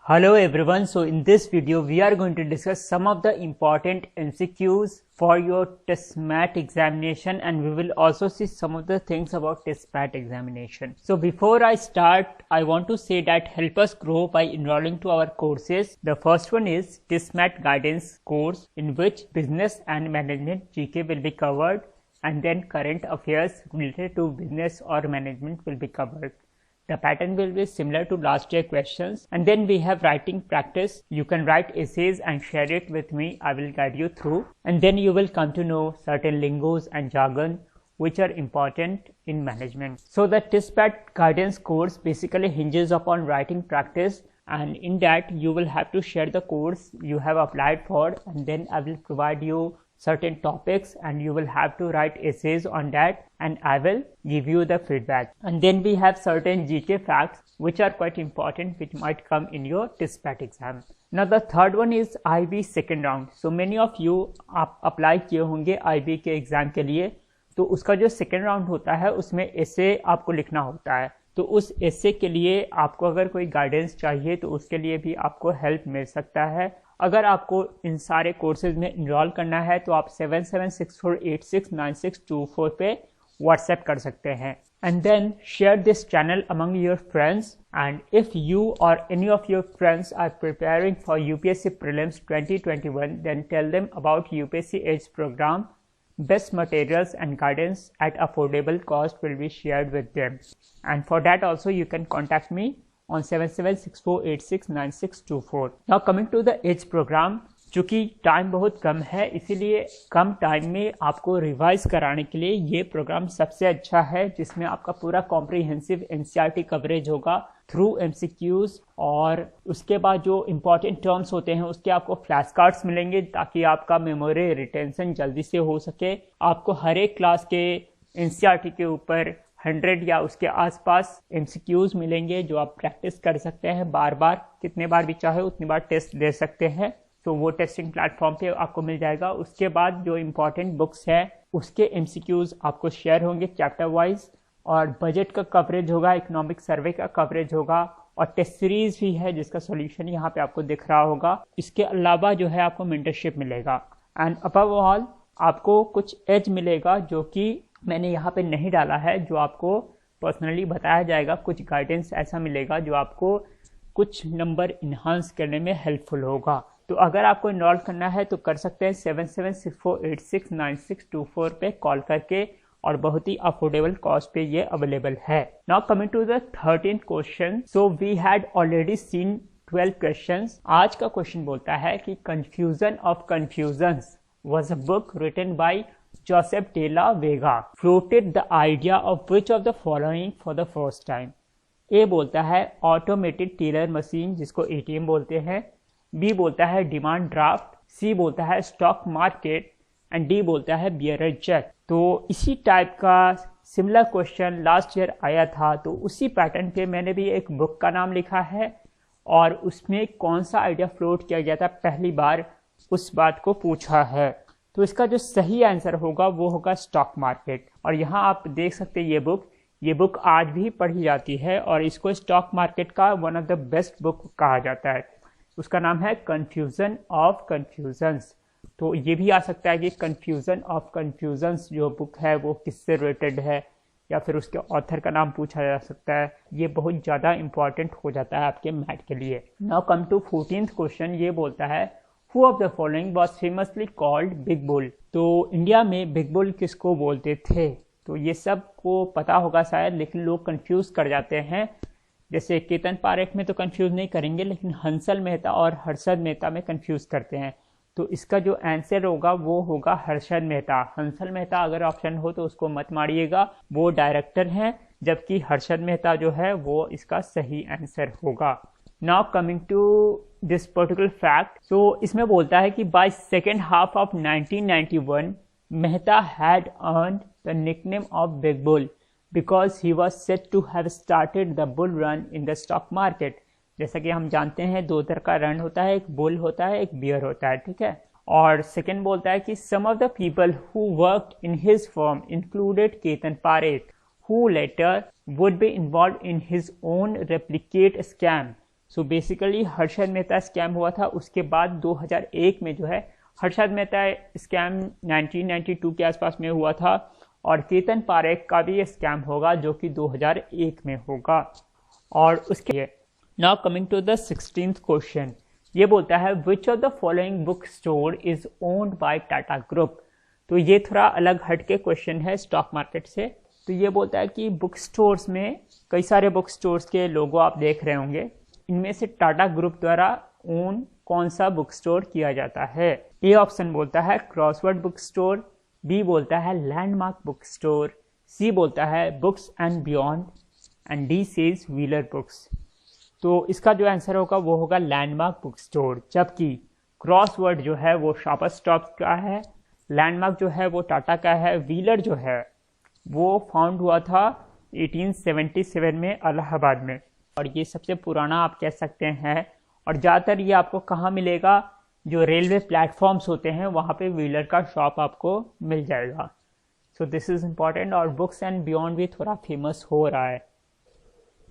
Hello everyone, so in this video we are going to discuss some of the important MCQs for your test math examination, and we will also see some of the things about test math examination. So before I start, I want to say that help us grow by enrolling to our courses. The first one is test math guidance course, in which business and management GK will be covered, and then current affairs related to business or management will be covered. The pattern will be similar to last year questions. And then we have writing practice. You can write essays and share it with me. I will guide you through. And then you will come to know certain lingos and jargon which are important in management. So the test math guidance course basically hinges upon writing practice, and in that you will have to share the course you have applied for, and then I will provide you certain topics and you will have to write essays on that, and I will give you the feedback. And then we have certain GK facts which are quite important, which might come in your test math exam. Now the third one is IB second round. So many of you आप apply किए होंगे IB के exam के लिए, तो उसका जो second round होता है उसमें एसे आपको लिखना होता है। तो उस एसे के लिए आपको अगर कोई गाइडेंस चाहिए तो उसके लिए भी आपको हेल्प मिल सकता है। अगर आपको इन सारे कोर्सेज में इनरोल करना है तो आप 7764869624 पे व्हाट्सएप कर सकते हैं। And then share this channel among your friends, and if you or any of your friends are preparing for UPSC prelims 2021, then tell them about UPSC edge program. Best materials and guidance at affordable cost will be shared with them, and for that also you can contact me on 7764869624. Now coming to the EDGE program, चूँकि time बहुत कम है इसीलिए कम time में आपको revise कराने के लिए ये प्रोग्राम सबसे अच्छा है, जिसमें आपका पूरा कॉम्प्रिहेंसिव एनसीईआरटी कवरेज होगा थ्रू एमसीक्यूज, और उसके बाद जो इम्पोर्टेंट टर्म्स होते हैं उसके आपको फ्लैश कार्ड्स मिलेंगे ताकि आपका मेमोरी रिटेंशन जल्दी से हो सके। आपको हर एक क्लास के एनसीईआरटी के ऊपर 100 या उसके आसपास एमसीक्यूज मिलेंगे जो आप प्रैक्टिस कर सकते हैं बार बार, कितने बार भी चाहे उतनी बार टेस्ट दे सकते हैं। तो वो टेस्टिंग प्लेटफॉर्म पे आपको मिल जाएगा। उसके बाद जो इम्पोर्टेंट बुक्स है उसके एमसीक्यूज आपको शेयर होंगे चैप्टर वाइज, और बजट का कवरेज होगा, इकोनॉमिक सर्वे का कवरेज होगा, और टेस्ट सीरीज भी है जिसका सॉल्यूशन यहाँ पे आपको दिख रहा होगा। इसके अलावा जो है आपको मेंटरशिप मिलेगा, एंड अबव ऑल आपको कुछ एज मिलेगा जो कि मैंने यहाँ पे नहीं डाला है, जो आपको पर्सनली बताया जाएगा। कुछ गाइडेंस ऐसा मिलेगा जो आपको कुछ नंबर इन्हांस करने में हेल्पफुल होगा। तो अगर आपको इनरोल करना है तो कर सकते हैं 7764869624 पे कॉल करके, और बहुत ही अफोर्डेबल कॉस्ट पे ये अवेलेबल है। Now coming to the 13th question, so we had already seen 12 questions. आज का क्वेश्चन बोलता है कि confusion of confusions was a book written by Joseph de la Vega, floated the idea of which of the following for the first time. A बोलता है automated teller machine जिसको ATM बोलते हैं, बी बोलता है डिमांड ड्राफ्ट, सी बोलता है stock market, and D बोलता है बियरर चेक। तो इसी टाइप का सिमिलर क्वेश्चन लास्ट ईयर आया था, तो उसी पैटर्न पे मैंने भी एक बुक का नाम लिखा है और उसमें कौन सा आइडिया फ्लोट किया गया था पहली बार उस बात को पूछा है। तो इसका जो सही आंसर होगा वो होगा स्टॉक मार्केट। और यहाँ आप देख सकते हैं ये बुक आज भी पढ़ी जाती है और इसको स्टॉक मार्केट का one of the best book कहा जाता है। उसका नाम है कन्फ्यूजन ऑफ कन्फ्यूजन्स। तो ये भी आ सकता है कि कन्फ्यूजन ऑफ कन्फ्यूजन्स जो बुक है वो किससे रिलेटेड है, या फिर उसके ऑथर का नाम पूछा जा सकता है। ये बहुत ज़्यादा इंपॉर्टेंट हो जाता है आपके मैथ के लिए। Now come to 14th question, ये बोलता है who of the following was famously called big bull. तो इंडिया में बिग बुल किसको बोलते थे? तो ये सब को पता होगा शायद, लेकिन लोग कंफ्यूज कर जाते हैं। जैसे केतन पारेख में तो कंफ्यूज नहीं करेंगे, लेकिन हंसल मेहता और हर्षद मेहता में कंफ्यूज करते हैं। तो इसका जो आंसर होगा वो होगा हर्षद मेहता। हंसल मेहता अगर ऑप्शन हो तो उसको मत मारिएगा, वो डायरेक्टर हैं, जबकि हर्षद मेहता जो है वो इसका सही आंसर होगा। Now coming to this particular fact, so इसमें बोलता है कि by second half of 1991 Mehta had earned the nickname of big bull because he was said to have started the bull run in the stock market। जैसा कि हम जानते हैं दो तरह का रन होता है, एक बुल होता है, एक बियर होता है, ठीक है। और सेकंड बोलता है कि some of the people who worked in his firm included Ketan Parekh, who later would be involved in his own replicate scam। So basically Harshad Mehta scam हुआ था, उसके बाद 2001 में जो है हर्षद मेहता स्कैम 1992 के आसपास में हुआ था, और केतन पारेख का भी ये स्कैम होगा जो कि 2001 में होगा। और उसके now coming to the 16th question, ये बोलता है which of the following book store is owned by Tata group. तो ये थोड़ा अलग हटके क्वेश्चन है स्टॉक मार्केट से। तो ये बोलता है कि बुक स्टोर्स में कई सारे बुक स्टोर्स के लोगो आप देख रहे होंगे, इनमें से टाटा ग्रुप द्वारा ओन कौन सा बुक स्टोर किया जाता है। ए ऑप्शन बोलता है क्रॉसवर्ड बुक स्टोर, बी बोलता है लैंडमार्क बुक स्टोर, सी बोलता है books and beyond, and D says wheeler books. तो इसका जो आंसर होगा वो होगा लैंडमार्क बुक स्टोर, जबकि क्रॉसवर्ड जो है वो शॉपर्स स्टॉप का है, लैंडमार्क जो है वो टाटा का है, व्हीलर जो है वो फाउंड हुआ था 1877 में इलाहाबाद में, और ये सबसे पुराना आप कह सकते हैं। और ज़्यादातर ये आपको कहाँ मिलेगा, जो रेलवे प्लेटफॉर्म्स होते हैं वहाँ पे व्हीलर का शॉप आपको मिल जाएगा। सो दिस इज़ इम्पॉर्टेंट, और बुक्स एंड बियॉन्ड भी थोड़ा फेमस हो रहा है।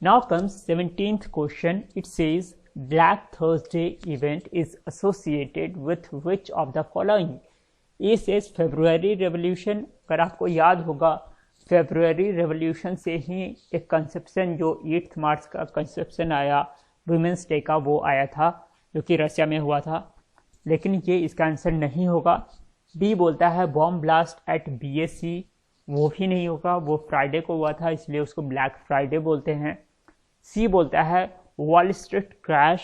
Now comes 17th question, it says black Thursday event is associated with which of the following. A says February revolution. अगर आपको याद होगा फेब्रुअरी रेवोल्यूशन से ही एक कंसेप्शन जो 8 मार्च का कंसेप्शन आया वुमेंस डे का, वो आया था जो कि रशिया में हुआ था, लेकिन ये इसका आंसर नहीं होगा। बी बोलता है बॉम्ब ब्लास्ट एट BSE, वो भी नहीं होगा, वो फ्राइडे को हुआ था इसलिए उसको ब्लैक फ्राइडे बोलते हैं। सी बोलता है Wall Street crash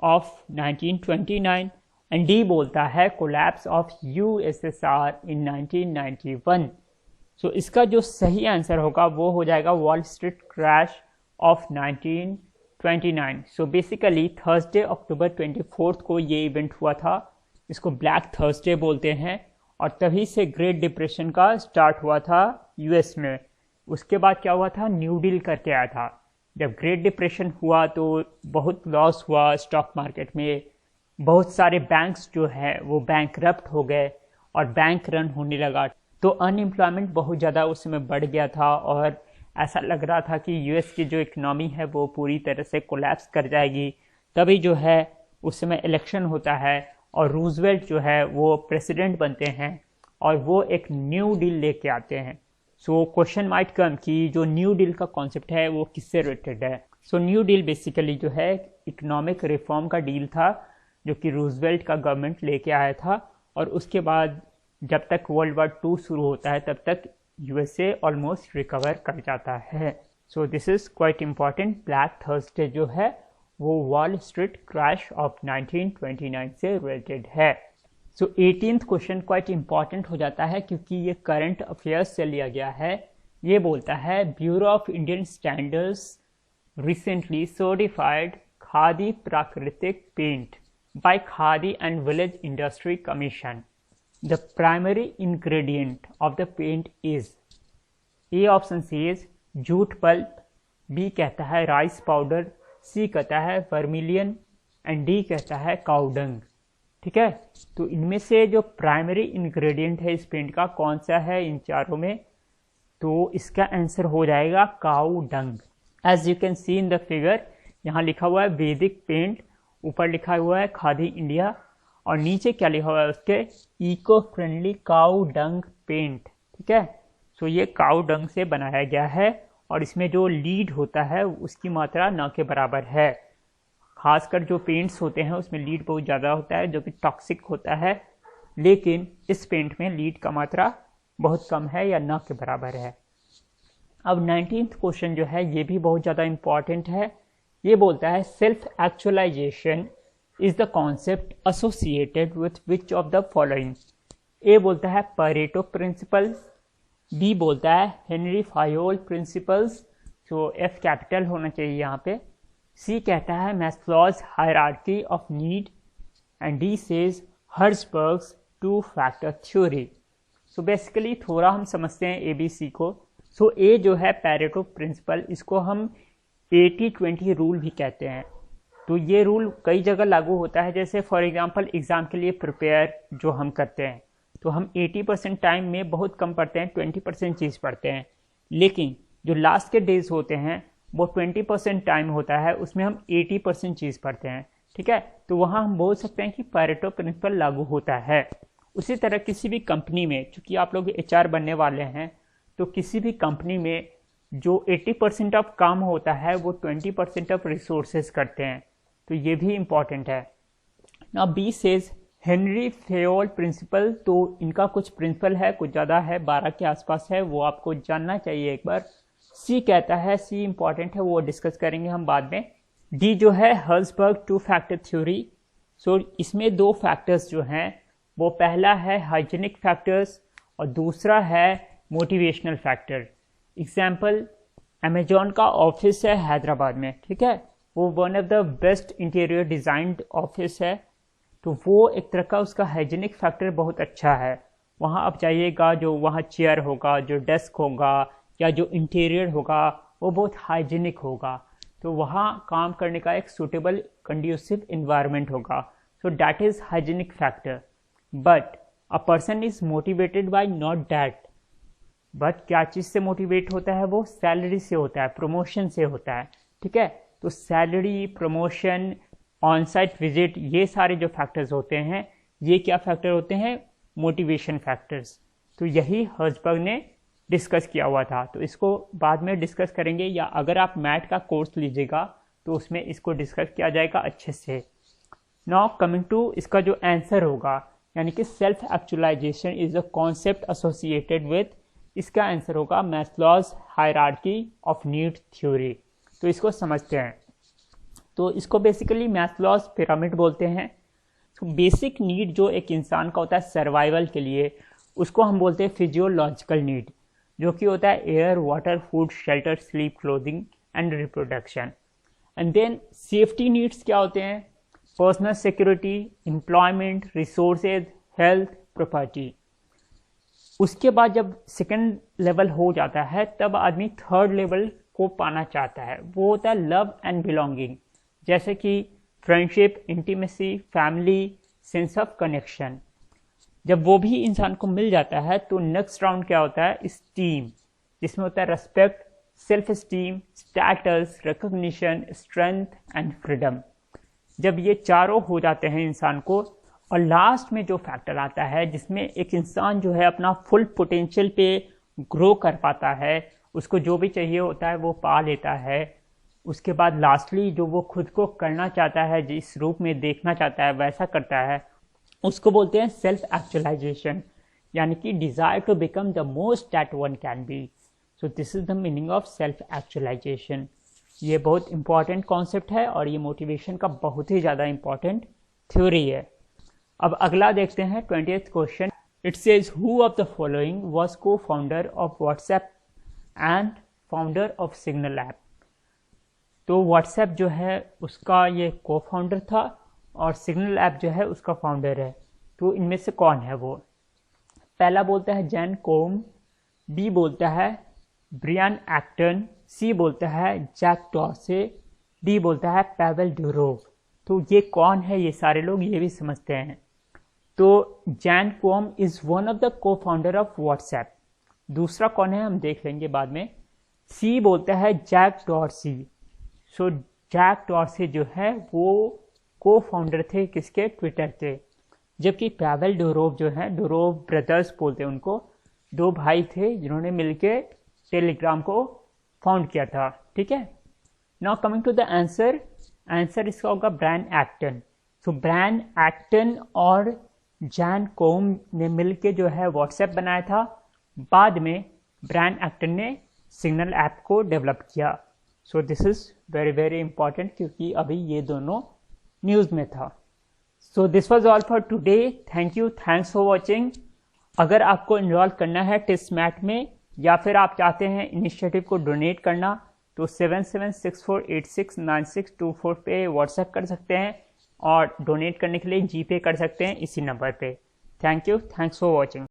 of 1929, and D बोलता है collapse of USSR in 1991। So इसका जो सही आंसर होगा वो हो जाएगा Wall Street crash of 1929। So basically Thursday October 24 को ये इवेंट हुआ था, इसको ब्लैक थर्सडे बोलते हैं, और तभी से ग्रेट डिप्रेशन का स्टार्ट हुआ था US में। उसके बाद क्या हुआ था, न्यू डील करके आया था। जब ग्रेट डिप्रेशन हुआ तो बहुत लॉस हुआ स्टॉक मार्केट में, बहुत सारे बैंक्स जो है वो बैंकरप्ट हो गए और बैंक रन होने लगा, तो अनएम्प्लॉयमेंट बहुत ज़्यादा उस समय बढ़ गया था, और ऐसा लग रहा था कि US की जो इकनॉमी है वो पूरी तरह से कोलैप्स कर जाएगी। तभी जो है उस समय इलेक्शन होता है और रूजवेल्ट जो है वो प्रेसिडेंट बनते हैं और वो एक न्यू डील लेके आते हैं। सो क्वेश्चन माइट कम कि जो न्यू डील का कॉन्सेप्ट है वो किससे रिलेटेड है। सो न्यू डील बेसिकली जो है इकोनॉमिक रिफॉर्म का डील था जो कि रूजवेल्ट का गवर्नमेंट लेके आया था, और उसके बाद जब तक वर्ल्ड वॉर 2 शुरू होता है तब तक USA ऑलमोस्ट रिकवर कर जाता है। So this is quite important. Black Thursday जो है वो वॉल स्ट्रीट क्रैश ऑफ 1929 से रिलेटेड है। सो 18th क्वेश्चन क्वाइट इम्पॉर्टेंट हो जाता है क्योंकि ये करंट अफेयर्स से लिया गया है। ये बोलता है bureau of Indian standards recently certified khadi प्राकृतिक paint by Khadi and Village Industry Commission. The primary ingredient of the paint is A option says jute pulp, B कहता है राइस पाउडर, C कहता है वर्मिलियन, एंड D कहता है cow dung. ठीक है, तो इनमें से जो प्राइमरी इंग्रेडिएंट है इस पेंट का कौन सा है इन चारों में, तो इसका आंसर हो जाएगा cow dung. As you can see in the figure, यहाँ लिखा हुआ है वैदिक पेंट, ऊपर लिखा हुआ है खादी इंडिया, और नीचे क्या लिखा हुआ है उसके, eco friendly cow dung paint. ठीक है, सो ये काउ डंग से बनाया गया है, और इसमें जो लीड होता है उसकी मात्रा न के बराबर है। खासकर जो पेंट्स होते हैं उसमें लीड बहुत ज़्यादा होता है जो कि टॉक्सिक होता है, लेकिन इस पेंट में लीड का मात्रा बहुत कम है या न के बराबर है। अब 19th क्वेश्चन जो है ये भी बहुत ज़्यादा इम्पॉर्टेंट है। ये बोलता है self actualisation is the concept associated with which of the following. A बोलता है परेटो प्रिंसिपल्स, बी बोलता है हेनरी फायोल प्रिंसिपल्स, तो F कैपिटल होना चाहिए यहाँ पे, सी कहता है Maslow's hierarchy of need, and D says Herzberg's 2 factor theory. So basically थोड़ा हम समझते हैं ABC को। सो ए जो है पैरेटो प्रिंसिपल, इसको हम 80-20 रूल भी कहते हैं। तो ये रूल कई जगह लागू होता है, जैसे फॉर एग्जांपल एग्ज़ाम के लिए प्रिपेयर जो हम करते हैं तो हम 80% टाइम में बहुत कम पढ़ते हैं, 20% चीज़ पढ़ते हैं, लेकिन जो लास्ट के डेज होते हैं वो 20% टाइम होता है, उसमें हम 80% चीज़ पढ़ते हैं, ठीक है। तो वहाँ हम बोल सकते हैं कि पैरेटो प्रिंसिपल लागू होता है। उसी तरह किसी भी कंपनी में, चूँकि आप लोग HR बनने वाले हैं, तो किसी भी कंपनी में जो 80% ऑफ काम होता है वो 20% ऑफ रिसोर्सेज करते हैं, तो ये भी इम्पॉर्टेंट है ना। B says Henri Fayol principle, तो इनका कुछ प्रिंसिपल है, कुछ ज़्यादा है, 12 के आसपास है, वो आपको जानना चाहिए एक बार। सी कहता है, सी इम्पॉर्टेंट है, वो डिस्कस करेंगे हम बाद में। डी जो है हर्ट्जबर्ग 2 फैक्टर थ्योरी। सो इसमें 2 फैक्टर्स जो हैं, वो पहला है हाइजीनिक फैक्टर्स और दूसरा है मोटिवेशनल फैक्टर। एग्जाम्पल, अमेजॉन का ऑफिस है हैदराबाद में, ठीक है, वो one of the best interior designed office है, तो वो एक तरह का उसका हाइजीनिक फैक्टर बहुत अच्छा है। वहाँ आप जाइएगा, जो वहाँ चेयर होगा, जो डेस्क होगा या जो इंटीरियर होगा वो बहुत हाइजीनिक होगा, तो वहाँ काम करने का एक सूटेबल कंड्यूसिव इन्वायरमेंट होगा। So that is hygienic factor. But a person is motivated by not that. But क्या चीज़ से मोटिवेट होता है? वो सैलरी से होता है, प्रमोशन से होता है, ठीक है। तो salary, promotion, on site visit, ये सारे जो फैक्टर्स होते हैं, ये क्या फैक्टर होते हैं? Motivation factors. तो यही हर्ट्जबर्ग ने डिस्कस किया हुआ था, तो इसको बाद में डिस्कस करेंगे, या अगर आप मैट का कोर्स लीजिएगा तो उसमें इसको डिस्कस किया जाएगा अच्छे से। नाउ कमिंग टू इसका जो आंसर होगा, यानी कि self actualisation is a concept associated with, इसका आंसर होगा Maslow's hierarchy of need theory. तो इसको समझते हैं। तो इसको बेसिकली मैस्लोज पिरामिड बोलते हैं। तो बेसिक नीड जो एक इंसान का होता है सर्वाइवल के लिए, उसको हम बोलते हैं फिजियोलॉजिकल नीड, जो कि होता है air, water, food, shelter, sleep, clothing and reproduction. And then safety needs क्या होते हैं? Personal security, employment, resources, health, property. उसके बाद जब सेकंड लेवल हो जाता है, तब आदमी थर्ड लेवल को पाना चाहता है, वो होता है लव एंड बिलोंगिंग, जैसे कि friendship, intimacy, family, sense of connection. जब वो भी इंसान को मिल जाता है तो नेक्स्ट राउंड क्या होता है? स्टीम, जिसमें होता है respect, self esteem, status, recognition, strength and freedom. जब ये चारों हो जाते हैं इंसान को, और लास्ट में जो फैक्टर आता है जिसमें एक इंसान जो है अपना फुल पोटेंशियल पे ग्रो कर पाता है, उसको जो भी चाहिए होता है वो पा लेता है, उसके बाद लास्टली जो वो खुद को करना चाहता है, जिस रूप में देखना चाहता है वैसा करता है, उसको बोलते हैं सेल्फ एक्चुअलाइजेशन, यानी कि desire to become the most that one can be. So this is the meaning of self actualization. ये बहुत इंपॉर्टेंट कॉन्सेप्ट है और ये मोटिवेशन का बहुत ही ज़्यादा इंपॉर्टेंट थ्योरी है। अब अगला देखते हैं 20th question. It says who of the following was co founder of WhatsApp and founder of Signal app. तो व्हाट्सएप जो है उसका ये को फाउंडर था और सिग्नल ऐप जो है उसका फाउंडर है। तो इनमें से कौन है वो? पहला बोलता है जैन कोम, बी बोलता है ब्रियन एक्टन, सी बोलता है जैक डॉर्से, डी बोलता है पैवेल ड्यूरोव। तो ये कौन है ये सारे लोग, ये भी समझते हैं। तो जैन कोम इज़ वन ऑफ द को फाउंडर ऑफ व्हाट्सएप। दूसरा कौन है हम देख लेंगे बाद में। सी बोलता है जैक डॉर्सी। सो जैक डॉर्सी जो है वो को फाउंडर थे किसके? ट्विटर के। जबकि पैवेल ड्यूरोव जो है, ड्यूरोव ब्रदर्स बोलते हैं उनको, 2 भाई थे जिन्होंने मिलके टेलीग्राम को फाउंड किया था, ठीक है। Now coming to the answer, answer इसका होगा Brian Acton. So Brian Acton और जैन कोम ने मिलके जो है व्हाट्सएप बनाया था। बाद में ब्रायन एक्टन ने सिग्नल ऐप को डेवलप किया। So this is very very important, क्योंकि अभी ये दोनों न्यूज़ में था। So this was all for today. Thank you, thanks for watching. अगर आपको इन्वॉल्व करना है टेस्ट मैट में, या फिर आप चाहते हैं इनिशिएटिव को डोनेट करना, तो 7764869624 पे व्हाट्सएप कर सकते हैं और डोनेट करने के लिए जीपे कर सकते हैं इसी नंबर पे। Thank you, thanks for watching.